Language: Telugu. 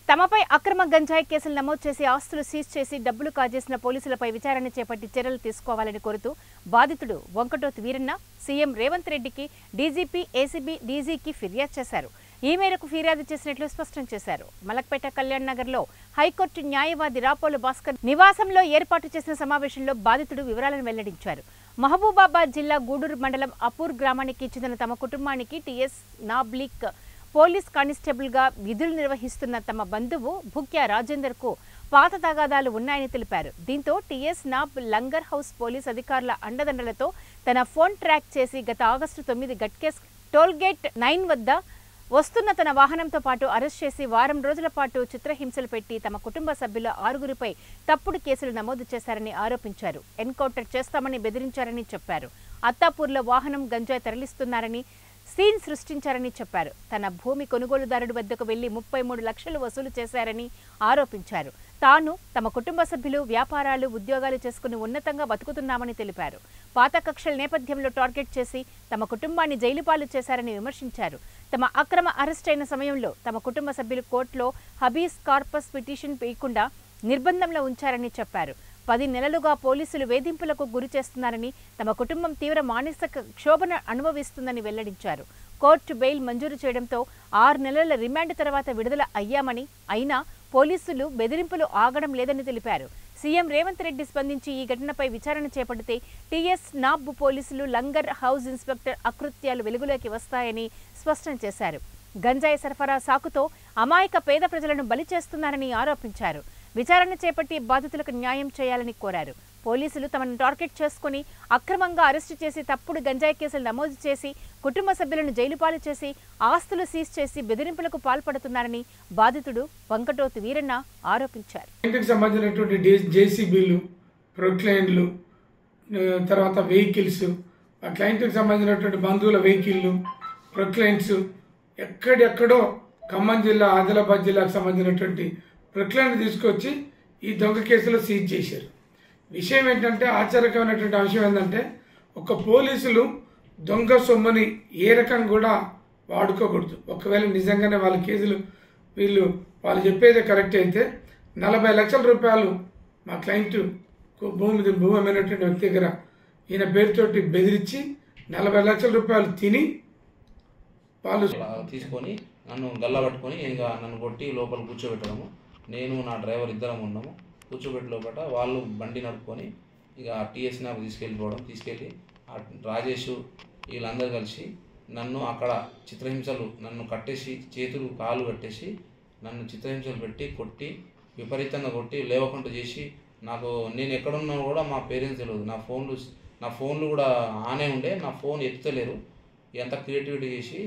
తమపై అక్రమ గంజాయి కేసులు నమోదు చేసి ఆస్తులు సీజ్ చేసి డబ్బులు కాజేసిన పోలీసులపై విచారణ చేపట్టి చర్యలు తీసుకోవాలని కోరుతూ బాధితుడు వంకటోతు వీరన్న సీఎం రేవంత్ రెడ్డికి డీజీపీ, ఏసీబీ, డీజీకి ఫిర్యాదు చేశారు. ఈ మేరకు ఫిర్యాదు చేసినట్లు స్పష్టం చేశారు. మలక్పేట కళ్యాణ్ నగర్లో హైకోర్టు న్యాయవాది రాపోలు భాస్కర్ నివాసంలో ఏర్పాటు చేసిన సమావేశంలో బాధితుడు వివరాలను వెల్లడించారు. మహబూబాబాద్ జిల్లా గూడూరు మండలం అపూర్ గ్రామానికి చెందిన తమ కుటుంబానికి టీఎస్ నాబ్లిక్ పోలీస్ కానిస్టేబుల్ గా విధులు నిర్వహిస్తున్న తమ బంధువు భుక్యా రాజేందర్ కు పాత తగాదాలు ఉన్నాయని తెలిపారు. దీంతో TS NAB Langar House police అధికారుల అండదండలతో తన ఫోన్ ట్రాక్ చేసి గత ఆగస్టు 9 గట్కేస్ టోల్గేట్ 9 వద్ద వస్తున్న తన వాహనంతో పాటు అరెస్ట్ చేసి వారం రోజుల పాటు చిత్రహింసలు పెట్టి తమ కుటుంబ సభ్యుల 6గురిపై తప్పుడు కేసులు నమోదు చేశారని ఆరోపించారు. ఎన్కౌంటర్ చేస్తామని బెదిరించారని చెప్పారు. అత్తాపూర్లో వాహనం గంజాయి తరలిస్తున్నారని సీన్ సృష్టించారని చెప్పారు. తన భూమి కొనుగోలుదారుడి వద్దకు వెళ్లి 33 లక్షలు వసూలు చేశారని ఆరోపించారు. తాను తమ కుటుంబ సభ్యులు వ్యాపారాలు, ఉద్యోగాలు చేసుకుని ఉన్నతంగా బతుకుతున్నామని తెలిపారు. పాత కక్షల నేపథ్యంలో టార్గెట్ చేసి తమ కుటుంబాన్ని జైలుపాలు చేశారని విమర్శించారు. తమ అక్రమ అరెస్ట్ అయిన సమయంలో తమ కుటుంబ సభ్యులు కోర్టులో హబీస్ కార్పస్ పిటిషన్ వేయకుండా నిర్బంధంలో ఉంచారని చెప్పారు. 10 నెలలుగా పోలీసులు వేధింపులకు గురి చేస్తున్నారని, తమ కుటుంబం తీవ్ర మానసిక క్షోభను అనుభవిస్తుందని వెల్లడించారు. కోర్టు బెయిల్ మంజూరు చేయడంతో 6 నెలల రిమాండ్ తర్వాత విడుదల అయ్యామని, అయినా పోలీసులు బెదిరింపులు ఆగడం లేదని తెలిపారు. సీఎం రేవంత్ రెడ్డి స్పందించి ఈ ఘటనపై విచారణ చేపడితే టీఎస్ నాబ్ పోలీసులు లంగర్ హౌస్ ఇన్స్పెక్టర్ అకృత్యాలు వెలుగులోకి వస్తాయని స్పష్టం చేశారు. గంజాయి సరఫరా సాకుతో అమాయక పేద ప్రజలను బలి చేస్తున్నారని ఆరోపించారు. విచారణ చేపట్టి బాధితులకు న్యాయం చేయాలని కోరారు. పోలీసులు తమను టార్గెట్ చేసుకుని అక్రమంగా అరెస్టు చేసి తప్పుడు గంజాయి కేసులు నమోదు చేసి కుటుంబ సభ్యులను జైలుపాలు చేసి ఆస్తులు సీజ్ చేసి బెదిరింపులకు పాల్పడుతున్నారని బాధితుడు వంకటోతు వీరన్న ఆరోపించారు. ఇంటికి సంబంధించినటువంటి జేసీబీలు, ప్రొక్లైన్లు, తర్వాత వెహికల్స్, ఆ క్లయింట్కి సంబంధించినటువంటి బంధువుల వెహికల్లు, ప్రొక్లైన్స్ ఎక్కడెక్కడో ఖమ్మం జిల్లా, ఆదిలాబాద్ జిల్లాకు సంబంధించినటువంటి ప్రొక్లైన్ తీసుకొచ్చి ఈ దొంగ కేసులో సీజ్ చేశారు. విషయం ఏంటంటే, ఆశ్చర్యకరమైనటువంటి అంశం ఏంటంటే, ఒక పోలీసులు దొంగ సొమ్ముని ఏ రకం కూడా వాడుకోకూడదు. ఒకవేళ నిజంగానే వాళ్ళ కేసులు వాళ్ళు చెప్పేదే కరెక్ట్ అయితే 40 లక్షల రూపాయలు మా క్లయింట్ భూమి అమ్మినటువంటి వ్యక్తి దగ్గర ఈయన పేరుతోటి బెదిరించి 40 లక్షల రూపాయలు తిని వాళ్ళు తీసుకొని నన్ను గల్లబట్టుకొని ఇంకా నన్ను కొట్టి లోపల కూర్చోబెట్టడము. నేను నా డ్రైవర్ ఇద్దరం ఉన్నాము. కూర్చోబెట్టి లోపల వాళ్ళు బండి నడుపుకొని ఇక టీఎస్ నాకు తీసుకెళ్ళి ఆ రాజేష్ వీళ్ళందరూ కలిసి నన్ను అక్కడ చిత్రహింసలు, నన్ను కట్టేసి చేతులు కాళ్ళు కట్టేసి నన్ను చిత్రహింసలు పెట్టి కొట్టి విపరీతంగా కొట్టి లేవకుండా చేసి, నాకు నేను ఎక్కడున్నా కూడా మా పేరెంట్స్ తెలియదు. నా ఫోన్లు కూడా ఆనే ఉండే, నా ఫోన్ ఎత్తుతలేరు. ఎంత క్రియేటివిటీ చేసి